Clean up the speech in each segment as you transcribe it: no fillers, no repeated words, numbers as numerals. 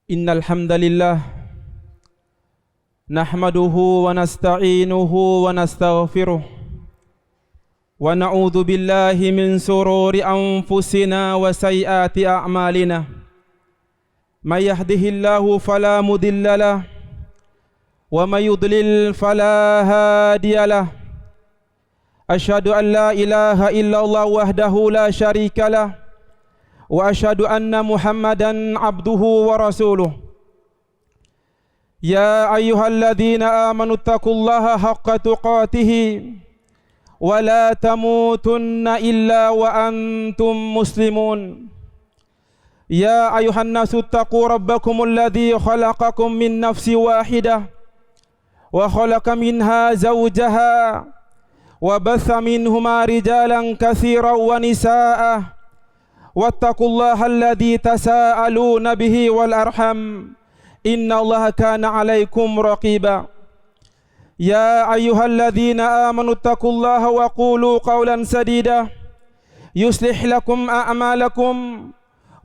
Innal hamdalillah nahmaduhu wa nasta'inuhu wa nastaghfiruh wa na'udzu billahi min sururi anfusina wa sayyiati a'malina. May yahdihillahu fala mudilla lahu wa may yudlil fala hadiyalah. Asyhadu an la ilaha illallah wahdahu la syarika lah wa asyhadu anna Muhammadan abduhu wa rasuluh. Ya ayyuhalladzina amanu taqullaha haqqa tuqatih wa la tamutunna illa wa antum muslimun. Ya ayyuhan nasu taqu rabbakumul ladzi khalaqakum min nafsin wahidah wa khalaqa minha zawjaha wa batha minhuma rijalan katsiran wa nisaa. Wattaqullaha alladzi tasaaluna bihi wal arham innallaha kana 'alaikum raqiba. Ya ayyuhalladzina amanu taqullaha wa qulu qawlan sadida yuslih lakum a'malakum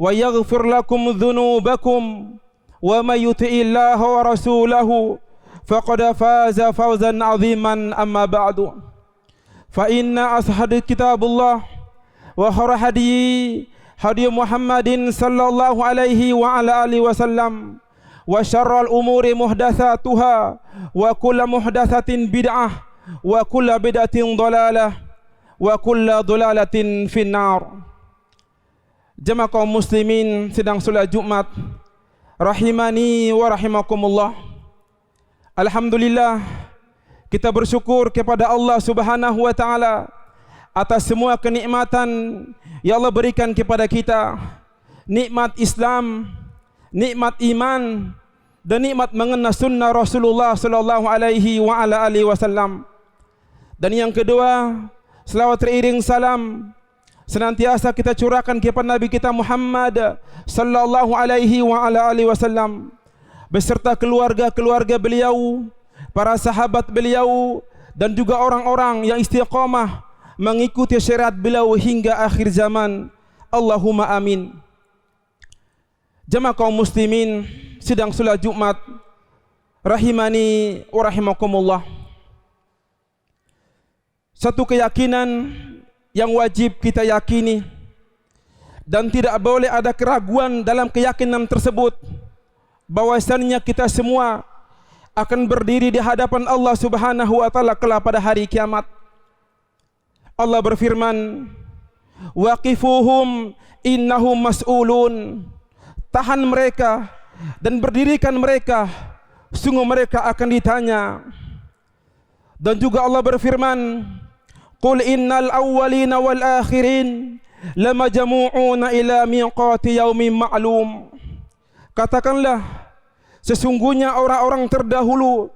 wa yaghfir lakum dhunubakum wa may yuti'illaha wa rasulahu faqad faza fawzan 'aziman. Amma ba'du, fa inna ashhadu kitabullah wa khairal hadi Muhammadin sallallahu alaihi wa ala alihi wasallam wa syarrul umuri muhdatsatuha wa kullu muhdatsatin bid'ah wa kullu bid'atin dhalalah wa kullu dhalalatin finnar. Jemaah kaum muslimin sedang salat Jumat rahimani wa rahimakumullah. Alhamdulillah, kita bersyukur kepada Allah Subhanahu wa taala atas semua kenikmatan yang Allah berikan kepada kita. Nikmat Islam, nikmat iman, dan nikmat mengenal sunnah Rasulullah sallallahu alaihi wa ala alihi wasallam. Dan yang kedua, selawat teriring salam senantiasa kita curahkan kepada Nabi kita Muhammad sallallahu alaihi wa ala alihi wasallam beserta keluarga-keluarga beliau, para sahabat beliau, dan juga orang-orang yang istiqamah mengikuti syariat beliau hingga akhir zaman. Allahumma amin. Jemaah kaum muslimin sedang salat Jumat rahimani wa rahimakumullah. Satu keyakinan yang wajib kita yakini dan tidak boleh ada keraguan dalam keyakinan tersebut, bahwasannya kita semua akan berdiri di hadapan Allah Subhanahu wa taala kelak pada hari kiamat. Allah berfirman, waqifuhum innahum mas'ulun. Tahan mereka dan berdirikan mereka, sungguh mereka akan ditanya. Dan juga Allah berfirman, qul innal awwalina wal akhirin lamajmu'una ila miqati yaumin ma'lum. Katakanlah, sesungguhnya orang-orang terdahulu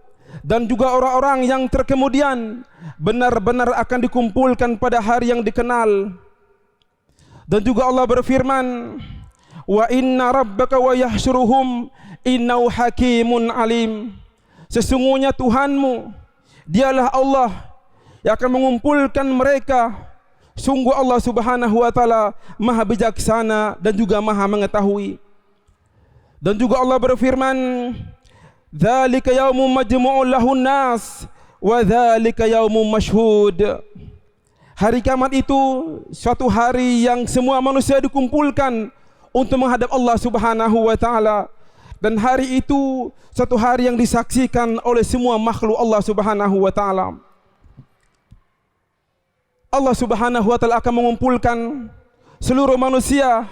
dan juga orang-orang yang terkemudian benar-benar akan dikumpulkan pada hari yang dikenal. Dan juga Allah berfirman, wa inna rabbaka wa yahsyuruhum innahu hakimun alim. Sesungguhnya Tuhanmu, dialah Allah yang akan mengumpulkan mereka. Sungguh Allah Subhanahu wa taala maha bijaksana dan juga maha mengetahui. Dan juga Allah berfirman, dzalika yaumun majmu'un lahun nas wa dzalika yaumun masyhud. Hari kiamat itu suatu hari yang semua manusia dikumpulkan untuk menghadap Allah Subhanahu wa taala, dan hari itu suatu hari yang disaksikan oleh semua makhluk Allah Subhanahu wa taala. Allah Subhanahu wa taala akan mengumpulkan seluruh manusia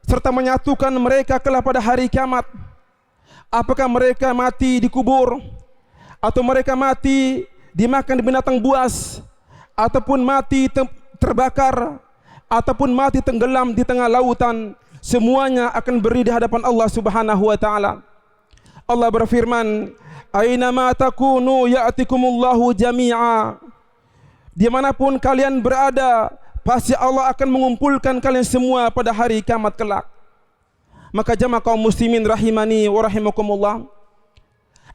serta menyatukan mereka kelak pada hari kiamat. Apakah mereka mati dikubur, atau mereka mati dimakan binatang buas, ataupun mati terbakar, ataupun mati tenggelam di tengah lautan, semuanya akan berdiri di hadapan Allah Subhanahu wa taala. Allah berfirman, aina ma takunu ya'tikumullahu jami'a. Dimanapun kalian berada, pasti Allah akan mengumpulkan kalian semua pada hari kiamat kelak. Maka jemaah kaum muslimin rahimani wa rahimakumullah,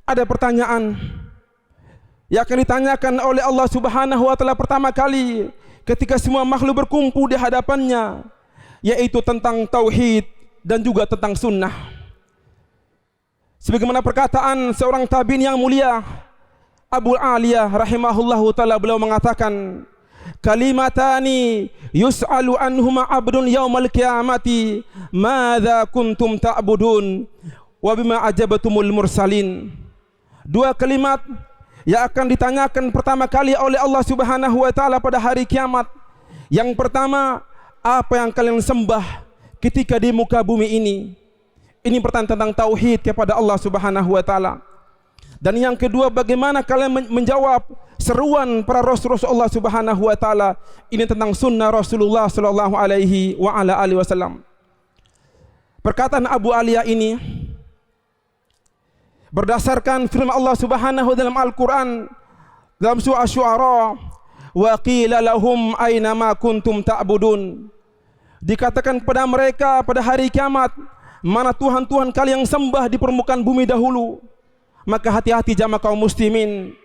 ada pertanyaan yang akan ditanyakan oleh Allah Subhanahu wa taala pertama kali ketika semua makhluk berkumpul di hadapannya, yaitu tentang tauhid dan juga tentang sunnah. Sebagaimana perkataan seorang tabi'in yang mulia, Abu Aliyah rahimahullahu taala, beliau mengatakan, kalimatani yus'alu anhuma abdun yaumal qiyamati madza kuntum ta'budun wa bima ajabatumul mursalin. Dua kalimat yang akan ditanyakan pertama kali oleh Allah Subhanahu wa taala pada hari kiamat. Yang pertama, apa yang kalian sembah ketika di muka bumi ini? Ini pertanyaan tentang tauhid kepada Allah Subhanahu wa taala. Dan yang kedua, bagaimana kalian menjawab seruan para rasul Allah Subhanahu wa taala? Ini tentang sunnah Rasulullah sallallahu alaihi wa ala alihi wasallam. Perkataan Abu Aliyah ini berdasarkan firman Allah Subhanahu dalam Al-Qur'an dalam surah Asy-Syu'ara, wa qila lahum aina ma kuntum ta'budun. Dikatakan kepada mereka pada hari kiamat, mana Tuhan-Tuhan kalian yang sembah di permukaan bumi dahulu? Maka hati-hati jamaah kaum muslimin,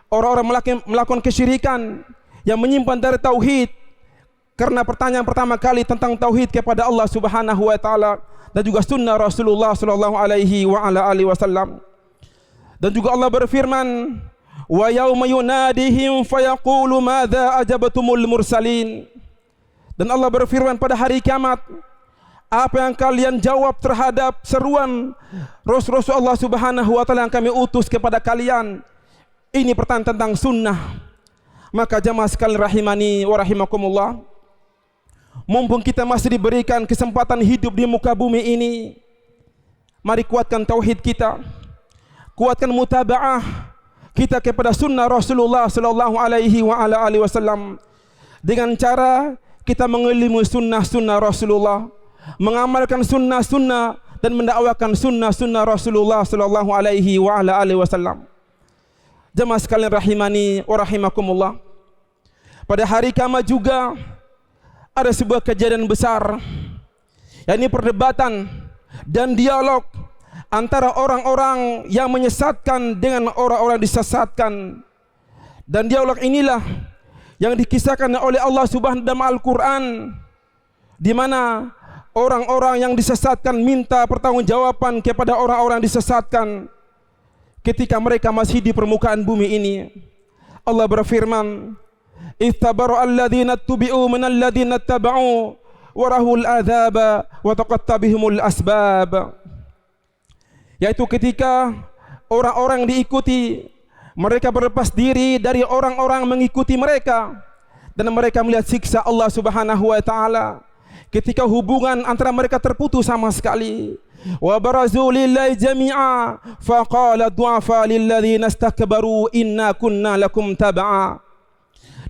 orang-orang melakukan kesyirikan yang menyimpan dari tauhid, karena pertanyaan pertama kali tentang tauhid kepada Allah Subhanahu wa taala dan juga sunnah Rasulullah sallallahu alaihi wa ala alihi wasallam. Dan juga Allah berfirman, wa yauma yunadihim fayaqulu madza ajabatumul mursalin. Dan Allah berfirman pada hari kiamat, apa yang kalian jawab terhadap seruan Rasul Allah Subhanahu wa taala yang kami utus kepada kalian? Ini pertanyaan tentang sunnah. Maka jamaah sekalian rahimani wa rahimakumullah, mumpung kita masih diberikan kesempatan hidup di muka bumi ini, mari kuatkan tauhid kita, kuatkan mutaba'ah kita kepada sunnah Rasulullah sallallahu alaihi wa ala alihi wasallam dengan cara kita mengilmu sunnah-sunnah Rasulullah, mengamalkan sunnah-sunnah dan mendakwakan sunnah-sunnah Rasulullah sallallahu alaihi wa ala alihi wasallam. Jemaah sekalian rahimani wa rahimakumullah, pada hari kiamat juga ada sebuah kejadian besar, yakni perdebatan dan dialog antara orang-orang yang menyesatkan dengan orang-orang disesatkan. Dan dialog inilah yang dikisahkan oleh Allah Subhanahu dalam Al-Qur'an, di mana orang-orang yang disesatkan minta pertanggungjawaban kepada orang-orang disesatkan ketika mereka masih di permukaan bumi ini. Allah berfirman, ittabaru alladhina tubi'u minal ladhina taba'u warahul adzaba wa taqattabihumul asbab. Yaitu ketika orang-orang diikuti, mereka berlepas diri dari orang-orang mengikuti mereka, dan mereka melihat siksa Allah Subhanahu wa taala ketika hubungan antara mereka terputus sama sekali. Wa barazu lillahi jami'a faqala du'afa lilladzina istakbaru inna kunna lakum tab'a.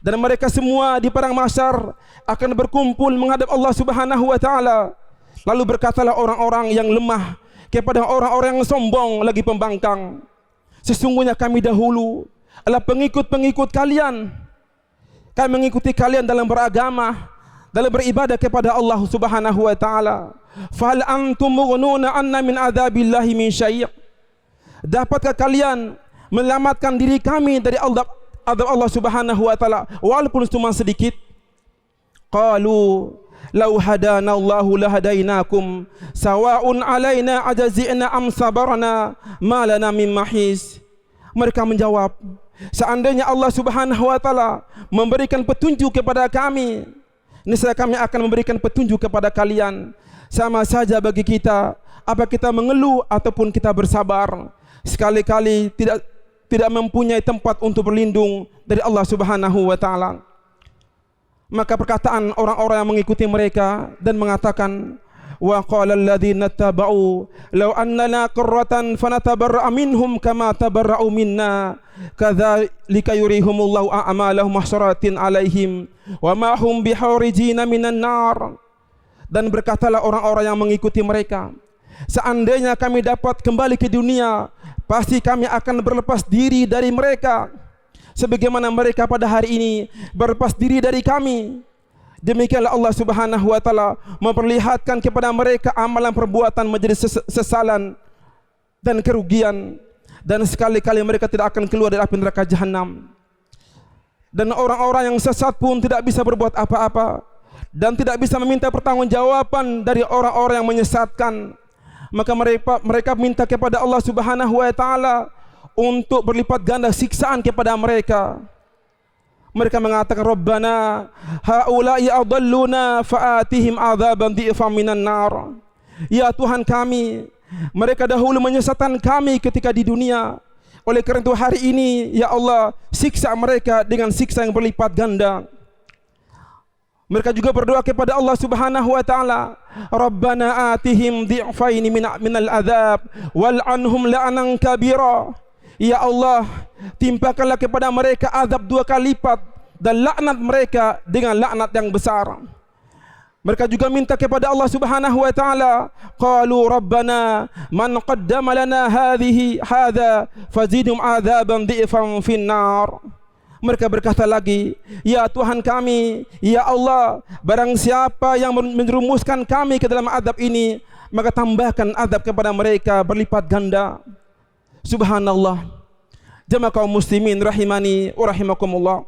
Dan mereka semua di padang mahsyar akan berkumpul menghadap Allah Subhanahu wa taala. Lalu berkatalah orang-orang yang lemah kepada orang-orang yang sombong lagi pembangkang, sesungguhnya kami dahulu adalah pengikut-pengikut kalian. Kami mengikuti kalian dalam beragama, dalam beribadah kepada Allah Subhanahu wa taala. Fal antum mughnuna anna min adzabillahi min syai'. Dapatkah kalian menyelamatkan diri kami dari azab Allah Subhanahu wa taala walaupun cuma sedikit? Qalu law hadana Allahu lahadainakum sawa'un alaina ajazina am sabarna ma lana min mahis. Mereka menjawab, seandainya Allah Subhanahu wa taala memberikan petunjuk kepada kami, niscaya kami akan memberikan petunjuk kepada kalian. Sama saja bagi kita, apa kita mengeluh ataupun kita bersabar. Sekali-kali tidak mempunyai tempat untuk berlindung dari Allah Subhanahu wa taala. Maka perkataan orang-orang yang mengikuti mereka dan mengatakan, wa qala alladziina taba'u law anna lana qarratan fanatabarra'a minhum kama tabarra'u minna kadzalika yurihumullahu a'malahum mahsyaratin 'alaihim wa ma hum biharijina minan nar. Dan berkatalah orang-orang yang mengikuti mereka, seandainya kami dapat kembali ke dunia, pasti kami akan berlepas diri dari mereka sebagaimana mereka pada hari ini berlepas diri dari kami. Demikianlah Allah Subhanahu wa taala memperlihatkan kepada mereka amalan perbuatan menjadi sesalan dan kerugian, dan sekali-kali mereka tidak akan keluar dari api neraka jahanam. Dan orang-orang yang sesat pun tidak bisa berbuat apa-apa dan tidak bisa meminta pertanggungjawaban dari orang-orang yang menyesatkan. maka mereka minta kepada Allah Subhanahu wa taala untuk berlipat ganda siksaan kepada mereka. Mereka mengatakan, Rabbana haula'i adalluna fa'atihim adzaban dhi'fan minan nar. Ya Tuhan kami, mereka dahulu menyesatkan kami ketika di dunia. Oleh kerana itu hari ini, ya Allah, siksa mereka dengan siksa yang berlipat ganda. Mereka juga berdoa kepada Allah Subhanahu wa taala, Rabbana atihim dhi'faini minal adzab wal anhum la'anan kabira. Ya Allah, timpakanlah kepada mereka azab 2 kali lipat dan laknat mereka dengan laknat yang besar. Mereka juga minta kepada Allah Subhanahu wa taala, qalu rabbana man qaddama lana hadha fazidhum adzaban dhi'fan finnar. Mereka berkata lagi, ya Tuhan kami, ya Allah, barang siapa yang menjerumuskan kami ke dalam azab ini, maka tambahkan azab kepada mereka berlipat ganda. Subhanallah. Jemaah kaum muslimin rahimani wa rahimakumullah.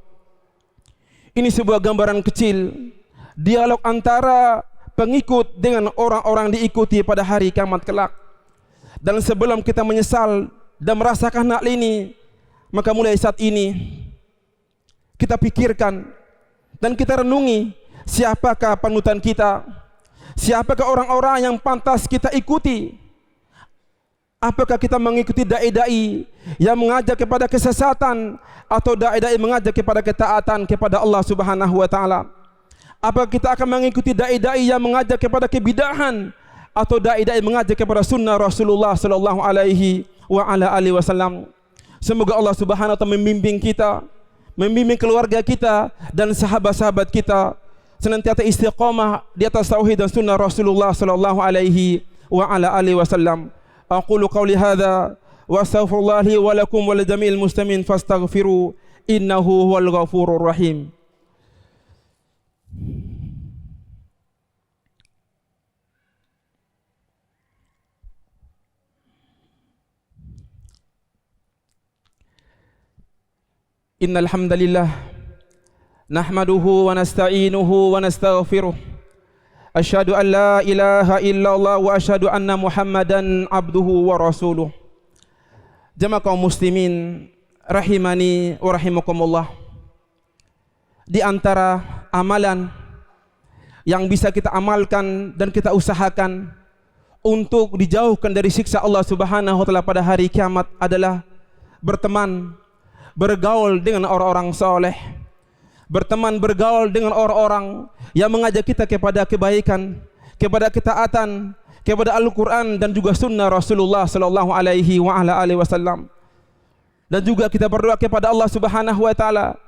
Ini sebuah gambaran kecil dialog antara pengikut dengan orang-orang diikuti pada hari kiamat kelak. Dan sebelum kita menyesal dan merasakan hal ini, maka mulai saat ini kita pikirkan dan kita renungi siapakah panutan kita, siapakah orang-orang yang pantas kita ikuti. Apakah kita mengikuti dai-dai yang mengajak kepada kesesatan atau dai-dai mengajak kepada ketaatan kepada Allah Subhanahu wa taala? Apakah kita akan mengikuti dai-dai yang mengajak kepada kebidahan atau dai-dai mengajak kepada sunnah Rasulullah sallallahu alaihi wasallam? Semoga Allah Subhanahu wa taala membimbing kita, membimbing keluarga kita dan sahabat-sahabat kita senantiasa istiqamah di atas tauhid dan sunnah Rasulullah sallallahu alaihi wasallam. Aqulu qawli hadza wa astaghfirullah li wa lakum wa li jami'il muslimin fastaghfiru innahu huwal ghafurur rahim. Innal hamdalillah nahmaduhu wa nasta'inuhu wa nastaghfiruh. Asyhadu an la ilaha illallah wa asyhadu anna Muhammadan abduhu wa rasuluh. Jemaah kaum muslimin rahimani wa rahimakumullah. Di antara amalan yang bisa kita amalkan dan kita usahakan untuk dijauhkan dari siksa Allah Subhanahu wa taala pada hari kiamat adalah berteman, bergaul dengan orang-orang saleh. Berteman, bergaul dengan orang-orang yang mengajak kita kepada kebaikan, kepada ketaatan, kepada Al-Quran dan juga sunnah Rasulullah sallallahu alaihi wasallam. Dan juga kita berdoa kepada Allah Subhanahu wa taala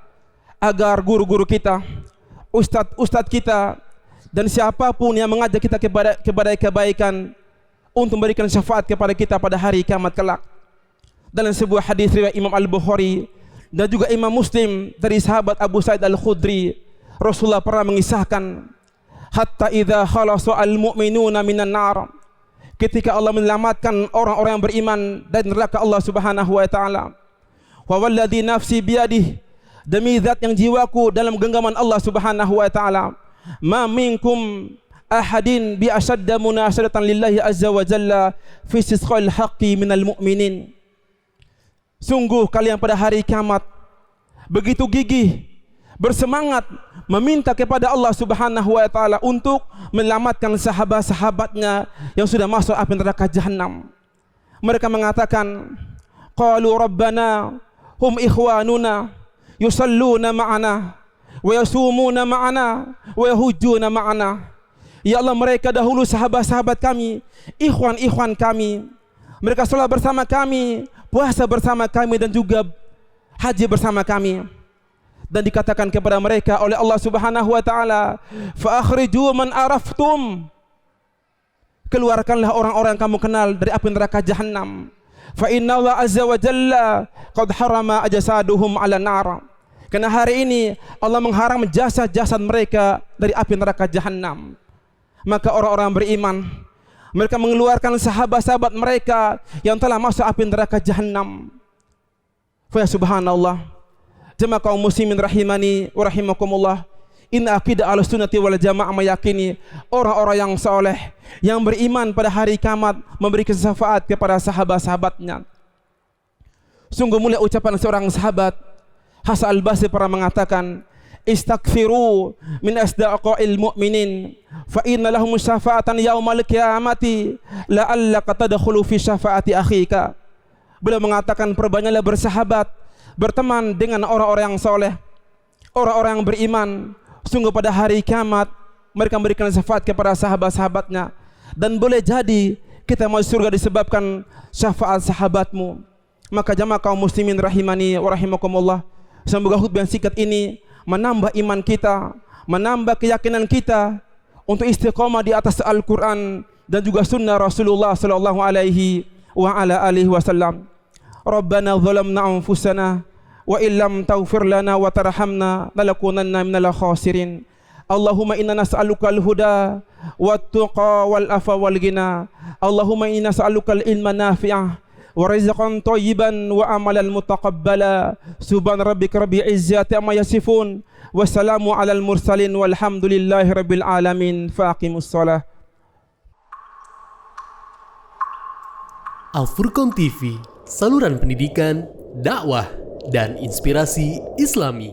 agar guru-guru kita, ustadz kita dan siapapun yang mengajak kita kepada kebaikan untuk memberikan syafaat kepada kita pada hari kiamat kelak. Dalam sebuah hadis riwayat Imam Al-Bukhari dan juga Imam Muslim dari sahabat Abu Sa'id Al-Khudri, Rasulullah pernah mengisahkan, hatta idza khalasa al-mu'minuna minan nar, ketika Allah menyelamatkan orang-orang yang beriman dari neraka Allah Subhanahu wa taala. Wa walladzi nafsi biyadihi, demi zat yang jiwaku dalam genggaman Allah Subhanahu wa taala, ma minkum ahadin bi ashadda munasyaratan lillahi azza wa jalla fi istisqal haqqi minal mu'minin. Sungguh kalian pada hari kiamat begitu gigih, bersemangat meminta kepada Allah Subhanahu wa taala untuk menyelamatkan sahabat-sahabatnya yang sudah masuk api neraka jahanam. Mereka mengatakan, qalu rabbana hum ikhwanuna yusalluna ma'ana wa yasumuna ma'ana wa yahujjuna ma'ana. Ya Allah, mereka dahulu sahabat-sahabat kami, ikhwan-ikhwan kami. Mereka salat bersama kami, puasa bersama kami dan juga haji bersama kami. Dan dikatakan kepada mereka oleh Allah Subhanahu wa taala, fa akhriju man araftum, keluarkanlah orang-orang yang kamu kenal dari api neraka jahanam. Fa inna Allah azza wa jalla qad harama ajsaduhum 'ala nar. Karena hari ini Allah mengharam jasad-jasad mereka dari api neraka jahanam. Maka orang-orang beriman, mereka mengeluarkan sahabat-sahabat mereka yang telah masuk api neraka jahanam. Fa subhanallah. Jemaah kaum muslimin rahimani wa rahimakumullah. Inna akidah Ahlussunnati wal Jamaah meyakini orang-orang yang soleh, yang beriman pada hari kiamat memberikan syafaat kepada sahabat-sahabatnya. Sungguh mulia ucapan seorang sahabat, Hasan al-Basri pernah mengatakan, istaghfiru min asdaqil mu'minin fa inna lahum syafa'atan yaumal qiyamati la'allaka tadkhulu fi syafaati akhika. Beliau mengatakan, perbanyaklah bersahabat, berteman dengan orang-orang yang soleh, orang-orang yang beriman. Sungguh pada hari kiamat mereka memberikan syafaat kepada sahabat-sahabatnya, dan boleh jadi kita masuk surga disebabkan syafaat sahabatmu. Maka jamaah kaum muslimin rahimani wa rahimakumullah, semoga khutbah yang singkat ini menambah iman kita, menambah keyakinan kita untuk istiqamah di atas Al-Quran dan juga sunnah Rasulullah sallallahu alaihi wa ala alihi wasallam. Rabbana zalamna anfusana wa illam taghfir lana wa tarhamna lanakunanna minal khasirin. Allahumma inna nas'aluka al-huda wat-tuqa wal-afa wal-ghina. Allahumma inna nas'aluka al-ilma nafi'ah wa rizqan thayyiban wa amalan mutaqabbala. Subhan rabbika rabbil izzati amma yasifun wa salamu alal mursalin walhamdulillahi rabbil alamin. Faqimus shalah. Al-Furqan TV, saluran pendidikan, dakwah, dan inspirasi Islami.